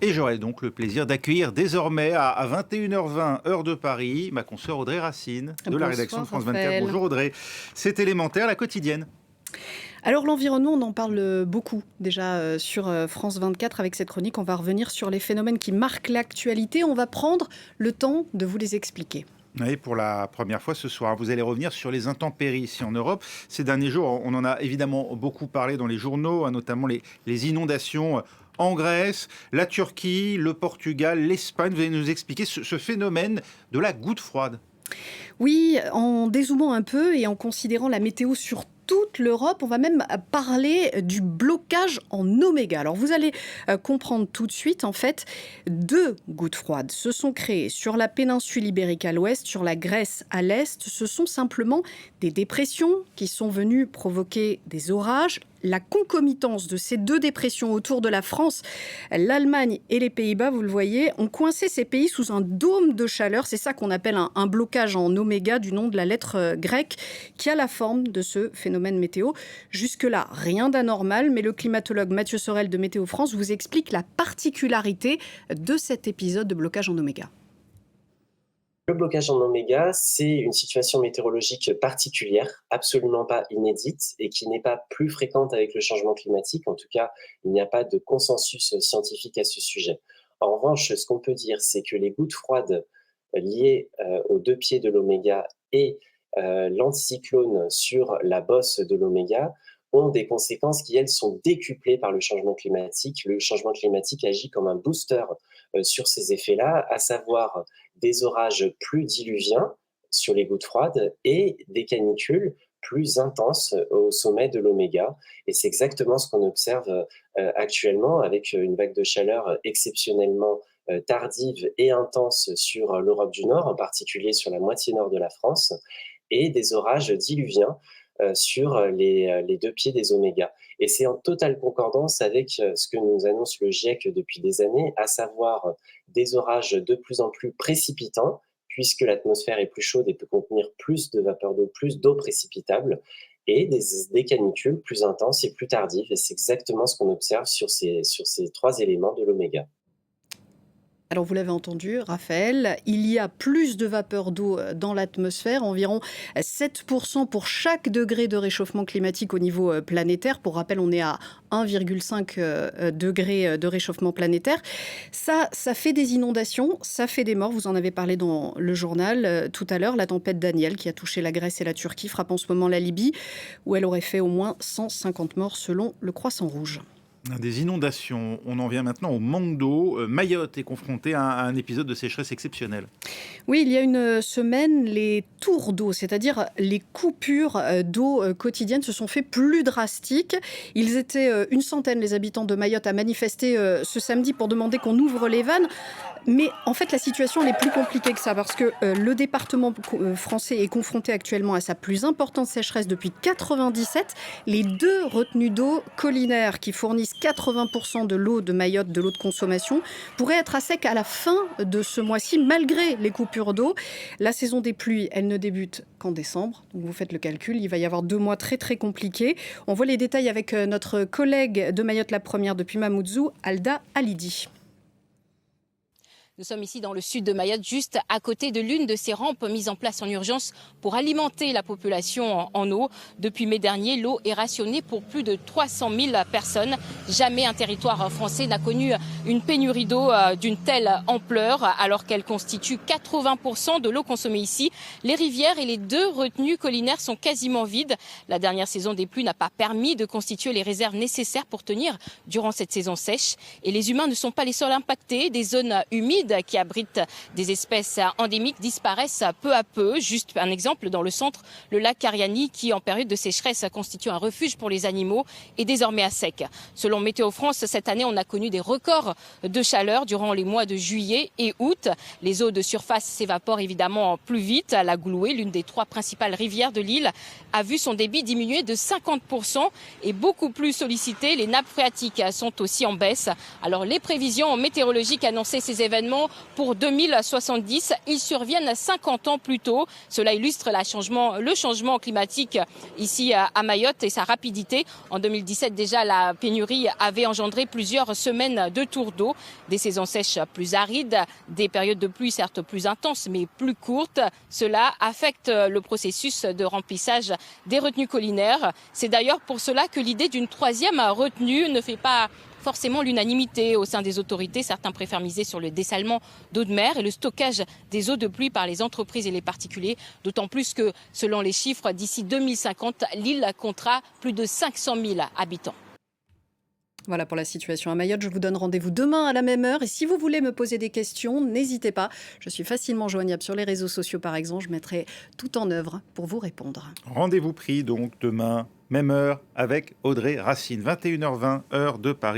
Et j'aurai donc le plaisir d'accueillir désormais à 21h20, heure de Paris, ma consoeur Audrey Racine de la rédaction de France 24. Bonjour Audrey. C'est élémentaire, la quotidienne. Alors l'environnement, on en parle beaucoup déjà sur France 24 avec cette chronique. On va revenir sur les phénomènes qui marquent l'actualité. On va prendre le temps de vous les expliquer. Oui, pour la première fois ce soir, vous allez revenir sur les intempéries ici en Europe. Ces derniers jours, on en a évidemment beaucoup parlé dans les journaux, notamment les inondations en Grèce, la Turquie, le Portugal, l'Espagne. Vous allez nous expliquer ce phénomène de la goutte froide. Oui, en dézoomant un peu et en considérant la météo sur toute l'Europe, on va même parler du blocage en oméga. Alors vous allez comprendre tout de suite, en fait, 2 gouttes froides se sont créées sur la péninsule ibérique à l'ouest, sur la Grèce à l'est. Ce sont simplement des dépressions qui sont venues provoquer des orages. La concomitance de ces 2 dépressions autour de la France, l'Allemagne et les Pays-Bas, vous le voyez, ont coincé ces pays sous un dôme de chaleur. C'est ça qu'on appelle un blocage en oméga, du nom de la lettre grecque, qui a la forme de ce phénomène météo. Jusque-là, rien d'anormal, mais le climatologue Mathieu Sorel de Météo France vous explique la particularité de cet épisode de blocage en oméga. Le blocage en oméga, c'est une situation météorologique particulière, absolument pas inédite et qui n'est pas plus fréquente avec le changement climatique. En tout cas, il n'y a pas de consensus scientifique à ce sujet. En revanche, ce qu'on peut dire, c'est que les gouttes froides liées aux 2 pieds de l'oméga et l'anticyclone sur la bosse de l'oméga ont des conséquences qui, elles, sont décuplées par le changement climatique. Le changement climatique agit comme un booster sur ces effets-là, à savoir des orages plus diluviens sur les gouttes froides et des canicules plus intenses au sommet de l'oméga. Et c'est exactement ce qu'on observe actuellement avec une vague de chaleur exceptionnellement tardive et intense sur l'Europe du Nord, en particulier sur la moitié nord de la France, et des orages diluviens sur les 2 pieds des omégas. Et c'est en totale concordance avec ce que nous annonce le GIEC depuis des années, à savoir des orages de plus en plus précipitants, puisque l'atmosphère est plus chaude et peut contenir plus de vapeur d'eau, plus d'eau précipitable, et des canicules plus intenses et plus tardives. Et c'est exactement ce qu'on observe sur ces 3 éléments de l'oméga. Alors vous l'avez entendu, Raphaël, il y a plus de vapeur d'eau dans l'atmosphère, environ 7% pour chaque degré de réchauffement climatique au niveau planétaire. Pour rappel, on est à 1,5 degré de réchauffement planétaire. Ça fait des inondations, ça fait des morts. Vous en avez parlé dans le journal tout à l'heure. La tempête Daniel qui a touché la Grèce et la Turquie frappe en ce moment la Libye, où elle aurait fait au moins 150 morts selon le Croissant Rouge. Des inondations, on en vient maintenant au manque d'eau. Mayotte est confrontée à un épisode de sécheresse exceptionnel. Oui, il y a une semaine, les tours d'eau, c'est-à-dire les coupures d'eau quotidiennes, se sont fait plus drastiques. Ils étaient une centaine, les habitants de Mayotte, à manifester ce samedi pour demander qu'on ouvre les vannes. Mais en fait, la situation elle est plus compliquée que ça, parce que le département français est confronté actuellement à sa plus importante sécheresse depuis 1997. Les 2 retenues d'eau collinaires qui fournissent 80% de l'eau de Mayotte, de l'eau de consommation, pourraient être à sec à la fin de ce mois-ci, malgré les coupures d'eau. La saison des pluies, elle ne débute qu'en décembre. Donc vous faites le calcul, il va y avoir 2 mois très très compliqués. On voit les détails avec notre collègue de Mayotte la Première depuis Mamoudzou, Alda Halidi. Nous sommes ici dans le sud de Mayotte, juste à côté de l'une de ces rampes mises en place en urgence pour alimenter la population en eau. Depuis mai dernier, l'eau est rationnée pour plus de 300 000 personnes. Jamais un territoire français n'a connu une pénurie d'eau d'une telle ampleur, alors qu'elle constitue 80% de l'eau consommée ici. Les rivières et les 2 retenues collinaires sont quasiment vides. La dernière saison des pluies n'a pas permis de constituer les réserves nécessaires pour tenir durant cette saison sèche. Et les humains ne sont pas les seuls impactés. Des zones humides qui abritent des espèces endémiques disparaissent peu à peu. Juste un exemple, dans le centre, le lac Kariani, qui en période de sécheresse constitue un refuge pour les animaux, est désormais à sec. Selon Météo France, cette année, on a connu des records de chaleur durant les mois de juillet et août. Les eaux de surface s'évaporent évidemment plus vite. La Gouloué, l'une des 3 principales rivières de l'île, a vu son débit diminuer de 50% et beaucoup plus sollicité. Les nappes phréatiques sont aussi en baisse. Alors les prévisions météorologiques annonçaient ces événements seulement pour 2070. Ils surviennent 50 ans plus tôt. Cela illustre le changement climatique ici à Mayotte et sa rapidité. En 2017, déjà, la pénurie avait engendré plusieurs semaines de tours d'eau, des saisons sèches plus arides, des périodes de pluie certes plus intenses mais plus courtes. Cela affecte le processus de remplissage des retenues collinaires. C'est d'ailleurs pour cela que l'idée d'une troisième retenue ne fait pas forcément l'unanimité au sein des autorités. Certains préfèrent miser sur le dessalement d'eau de mer et le stockage des eaux de pluie par les entreprises et les particuliers. D'autant plus que, selon les chiffres, d'ici 2050, l'île comptera plus de 500 000 habitants. Voilà pour la situation à Mayotte. Je vous donne rendez-vous demain à la même heure. Et si vous voulez me poser des questions, n'hésitez pas. Je suis facilement joignable sur les réseaux sociaux, par exemple. Je mettrai tout en œuvre pour vous répondre. Rendez-vous pris donc demain, même heure, avec Audrey Racine, 21h20, heure de Paris.